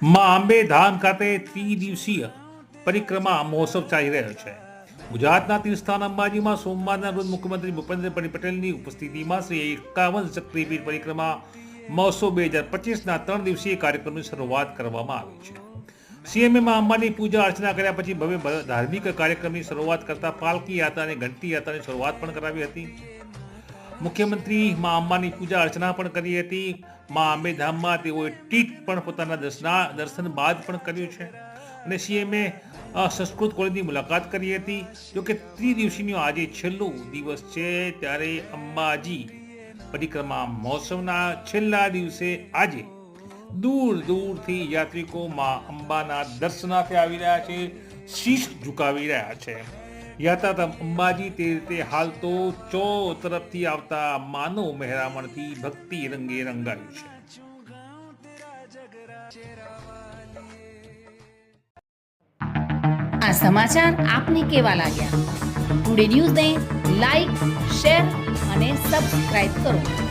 માં અંબે ધામ ખાતે ત્રિદિવસીય પરિક્રમા મહોત્સવ ચાલી રહ્યો છે. ગુજરાતના તીર્થસ્થાન અંબાજીમાં સોમવારના રોજ મુખ્યમંત્રી ભૂપેન્દ્રભાઈ પટેલની ઉપસ્થિતિમાં શ્રી 51 શક્તિપીઠ પરિક્રમા મહોત્સવ 2025ના 3 દિવસીય કાર્યક્રમની શરૂઆત કરવામાં આવી છે. સીએમએ માં અંબાની પૂજા અર્ચના કર્યા પછી ભવ્ય ધાર્મિક કાર્યક્રમની શરૂઆત કરતા પાલકી યાત્રા અને ઘંટી યાત્રાની શરૂઆત પણ કરાવી હતી. મુખ્યમંત્રી માં અંબાની પૂજા અર્ચના પણ કરી હતી. માં અંબે ધામમાં તેઓએ ટીટ પણ પોતાના દર્શન બાદ પણ કર્યું છે અને સીએમએ સંસ્કૃત કોલેજની મુલાકાત કરી હતી. જોકે ત્રિદિવસીનો આજે છેલ્લો દિવસ છે, ત્યારે અંબાજી પરિક્રમા મહોત્સવના છેલ્લા દિવસે આજે દૂર દૂરથી યાત્રિકો માં અંબાના દર્શનાર્થે આવી રહ્યા છે, શીશ ઝુકાવી રહ્યા છે. યાત્રાધામ અંબાજી તે રીતે હાલ તો તરફથી આવતા માનવ મહેરામણથી ભક્તિ રંગે રંગાયું છે. આ સમાચાર આપને કેવા લાગ્યા? ટુડે ન્યૂઝને લાઈક, શેર અને સબસ્ક્રાઇબ કરો.